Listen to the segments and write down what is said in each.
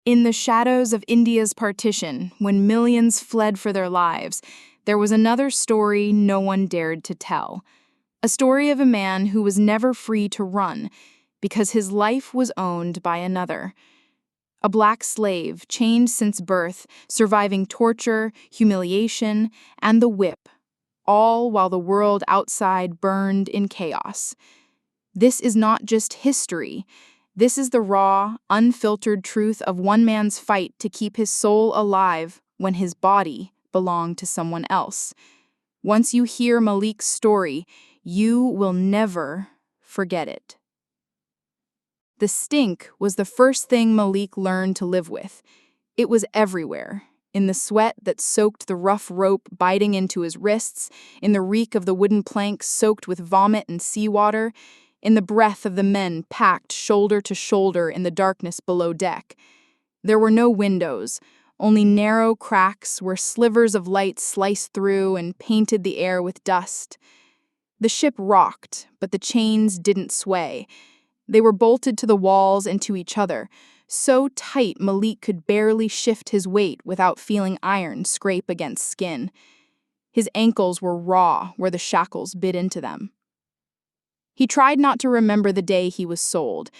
In the shadows of India's partition, when millions fled for their lives, there was another story no one dared to tell. A story of a man who was never free to run because his life was owned by another. A black slave, chained since birth, surviving torture, humiliation, and the whip, all while the world outside burned in chaos. This is not just history. This is the raw, unfiltered truth of one man's fight to keep his soul alive when his body belonged to someone else. Once you hear Malik's story, you will never forget it. The stink was the first thing Malik learned to live with. It was everywhere, in the sweat that soaked the rough rope biting into his wrists, in the reek of the wooden planks soaked with vomit and seawater, in the breath of the men packed shoulder to shoulder in the darkness below deck. There were no windows, only narrow cracks where slivers of light sliced through and painted the air with dust. The ship rocked, but the chains didn't sway. They were bolted to the walls and to each other, so tight Malik could barely shift his weight without feeling iron scrape against skin. His ankles were raw where the shackles bit into them. He tried not to remember the day he was sold.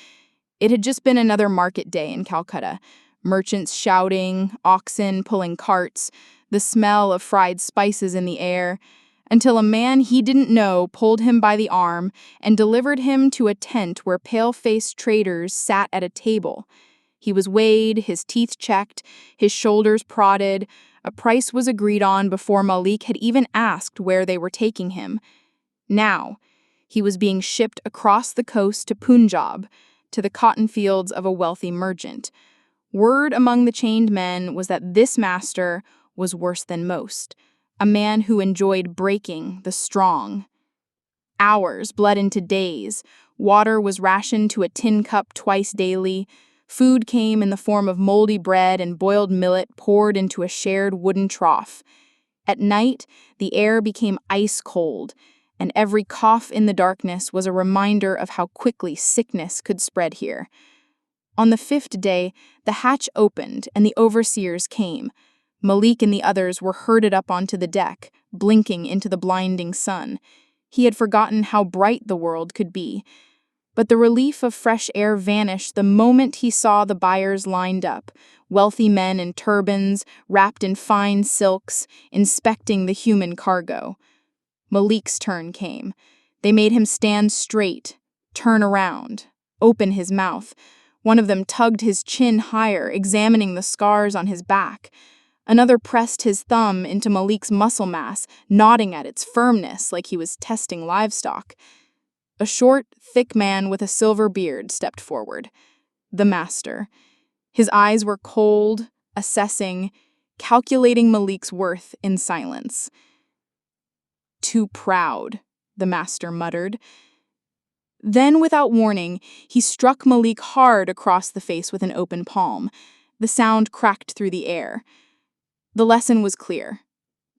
It had just been another market day in Calcutta. Merchants shouting, oxen pulling carts, the smell of fried spices in the air, until a man he didn't know pulled him by the arm and delivered him to a tent where pale-faced traders sat at a table. He was weighed, his teeth checked, his shoulders prodded. A price was agreed on before Malik had even asked where they were taking him. Now, he was being shipped across the coast to Punjab, to the cotton fields of a wealthy merchant. Word among the chained men was that this master was worse than most, a man who enjoyed breaking the strong. Hours bled into days. Water was rationed to a tin cup twice daily. Food came in the form of moldy bread and boiled millet poured into a shared wooden trough. At night, the air became ice cold, and every cough in the darkness was a reminder of how quickly sickness could spread here. On the 5th day, the hatch opened and the overseers came. Malik and the others were herded up onto the deck, blinking into the blinding sun. He had forgotten how bright the world could be. But the relief of fresh air vanished the moment he saw the buyers lined up, wealthy men in turbans, wrapped in fine silks, inspecting the human cargo. Malik's turn came. They made him stand straight, turn around, open his mouth. One of them tugged his chin higher, examining the scars on his back. Another pressed his thumb into Malik's muscle mass, nodding at its firmness like he was testing livestock. A short, thick man with a silver beard stepped forward. The master. His eyes were cold, assessing, calculating Malik's worth in silence. "Too proud," the master muttered. Then, without warning, he struck Malik hard across the face with an open palm. The sound cracked through the air. The lesson was clear.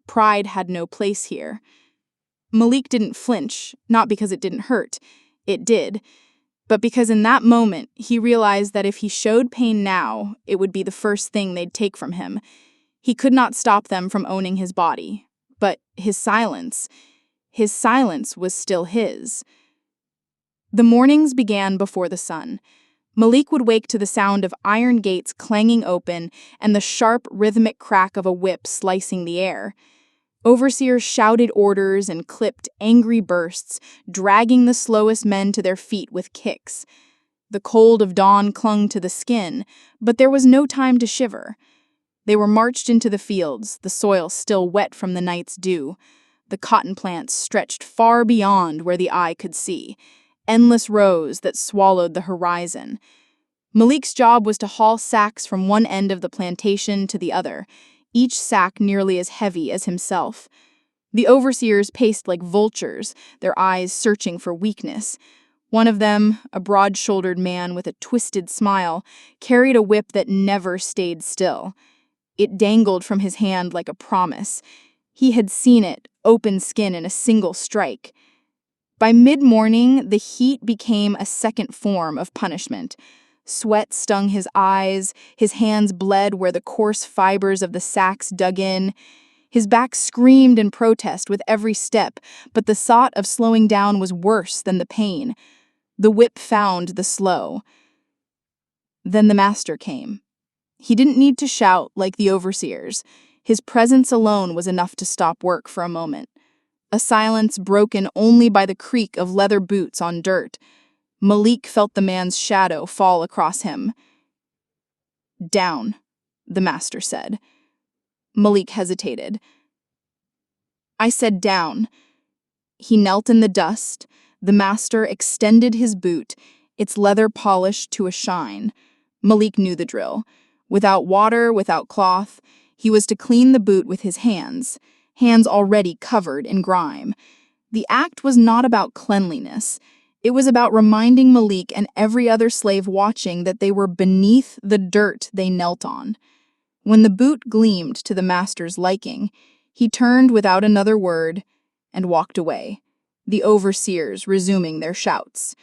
Pride had no place here. Malik didn't flinch, not because it didn't hurt. It did. But because in that moment, he realized that if he showed pain now, it would be the first thing they'd take from him. He could not stop them from owning his body. But his silence was still his. The mornings began before the sun. Malik would wake to the sound of iron gates clanging open and the sharp, rhythmic crack of a whip slicing the air. Overseers shouted orders and clipped angry bursts, dragging the slowest men to their feet with kicks. The cold of dawn clung to the skin, but there was no time to shiver. They were marched into the fields, the soil still wet from the night's dew. The cotton plants stretched far beyond where the eye could see, endless rows that swallowed the horizon. Malik's job was to haul sacks from one end of the plantation to the other, each sack nearly as heavy as himself. The overseers paced like vultures, their eyes searching for weakness. One of them, a broad-shouldered man with a twisted smile, carried a whip that never stayed still. It dangled from his hand like a promise. He had seen it, open skin in a single strike. By mid-morning, the heat became a second form of punishment. Sweat stung his eyes, his hands bled where the coarse fibers of the sacks dug in. His back screamed in protest with every step, but the thought of slowing down was worse than the pain. The whip found the slow. Then the master came. He didn't need to shout like the overseers. His presence alone was enough to stop work for a moment. A silence broken only by the creak of leather boots on dirt. Malik felt the man's shadow fall across him. "Down," the master said. Malik hesitated. "I said down." He knelt in the dust. The master extended his boot, its leather polished to a shine. Malik knew the drill. Without water, without cloth, he was to clean the boot with his hands already covered in grime. The act was not about cleanliness. It was about reminding Malik and every other slave watching that they were beneath the dirt they knelt on. When the boot gleamed to the master's liking, he turned without another word and walked away, the overseers resuming their shouts.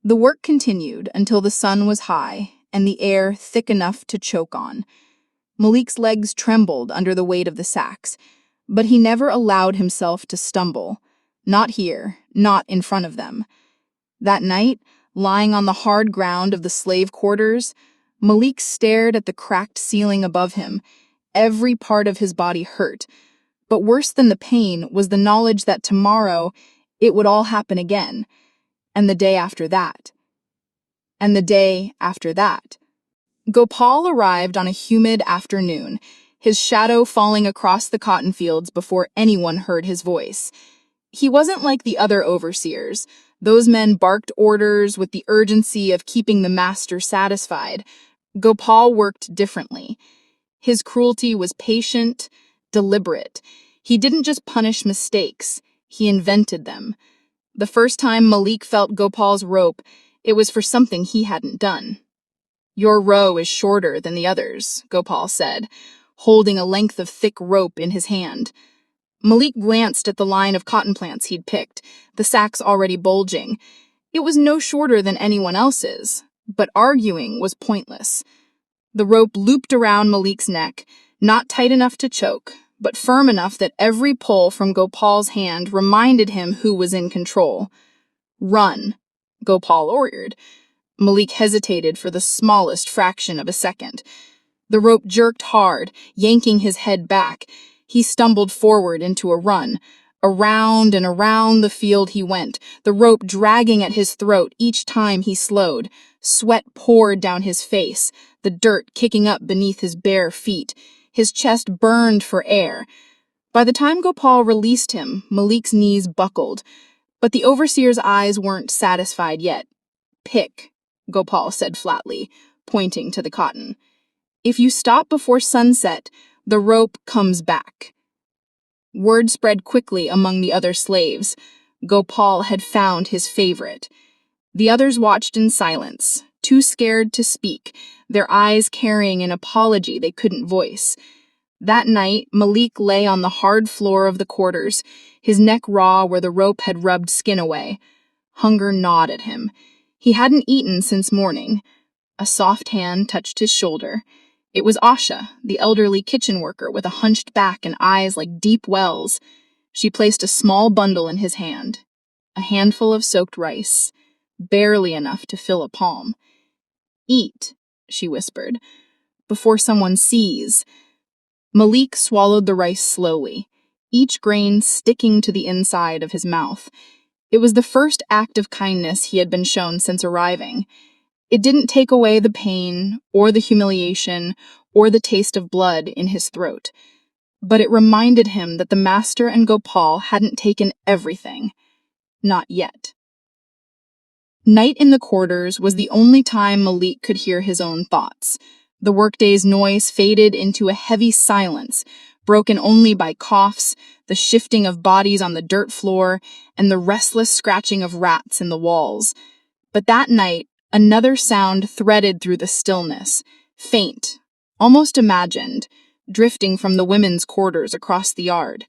The work continued until the sun was high and the air thick enough to choke on. Malik's legs trembled under the weight of the sacks, but he never allowed himself to stumble. Not here, not in front of them. That night, lying on the hard ground of the slave quarters, Malik stared at the cracked ceiling above him. Every part of his body hurt, but worse than the pain was the knowledge that tomorrow it would all happen again, and the day after that, and the day after that. Gopal arrived on a humid afternoon, his shadow falling across the cotton fields before anyone heard his voice. He wasn't like the other overseers. Those men barked orders with the urgency of keeping the master satisfied. Gopal worked differently. His cruelty was patient, deliberate. He didn't just punish mistakes, he invented them. The first time Malik felt Gopal's rope, it was for something he hadn't done. "Your row is shorter than the others," Gopal said, holding a length of thick rope in his hand. Malik glanced at the line of cotton plants he'd picked, the sacks already bulging. It was no shorter than anyone else's, but arguing was pointless. The rope looped around Malik's neck, not tight enough to choke, but firm enough that every pull from Gopal's hand reminded him who was in control. "Run," Gopal ordered. Malik hesitated for the smallest fraction of a second. The rope jerked hard, yanking his head back. He stumbled forward into a run. Around and around the field he went, the rope dragging at his throat each time he slowed. Sweat poured down his face, the dirt kicking up beneath his bare feet. His chest burned for air. By the time Gopal released him, Malik's knees buckled. But the overseer's eyes weren't satisfied yet. "Pick," Gopal said flatly, pointing to the cotton. "If you stop before sunset, the rope comes back." Word spread quickly among the other slaves. Gopal had found his favorite. The others watched in silence, too scared to speak, their eyes carrying an apology they couldn't voice. That night, Malik lay on the hard floor of the quarters, his neck raw where the rope had rubbed skin away. Hunger gnawed at him. He hadn't eaten since morning. A soft hand touched his shoulder. It was Asha, the elderly kitchen worker with a hunched back and eyes like deep wells. She placed a small bundle in his hand, a handful of soaked rice, barely enough to fill a palm. "Eat," she whispered, "before someone sees." Malik swallowed the rice slowly, each grain sticking to the inside of his mouth. It was the first act of kindness he had been shown since arriving. It didn't take away the pain, or the humiliation, or the taste of blood in his throat. But it reminded him that the master and Gopal hadn't taken everything. Not yet. Night in the quarters was the only time Malik could hear his own thoughts. The workday's noise faded into a heavy silence, broken only by coughs, the shifting of bodies on the dirt floor, and the restless scratching of rats in the walls. But that night, another sound threaded through the stillness, faint, almost imagined, drifting from the women's quarters across the yard.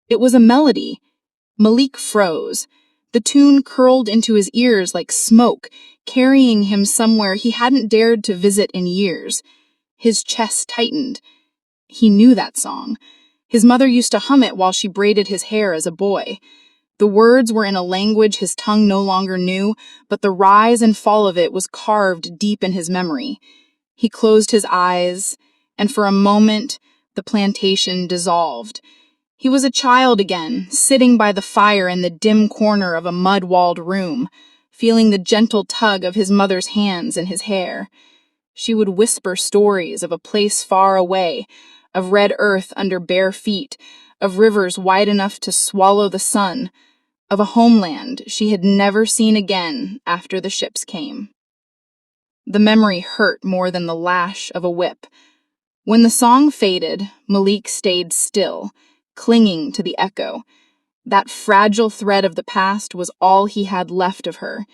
It was a melody. Malik froze. The tune curled into his ears like smoke, carrying him somewhere he hadn't dared to visit in years. His chest tightened. He knew that song. His mother used to hum it while she braided his hair as a boy. The words were in a language his tongue no longer knew, but the rise and fall of it was carved deep in his memory. He closed his eyes, and for a moment, the plantation dissolved. He was a child again, sitting by the fire in the dim corner of a mud-walled room, feeling the gentle tug of his mother's hands in his hair. She would whisper stories of a place far away, of red earth under bare feet, of rivers wide enough to swallow the sun, of a homeland she had never seen again after the ships came. The memory hurt more than the lash of a whip. When the song faded, Malik stayed still, clinging to the echo. That fragile thread of the past was all he had left of her.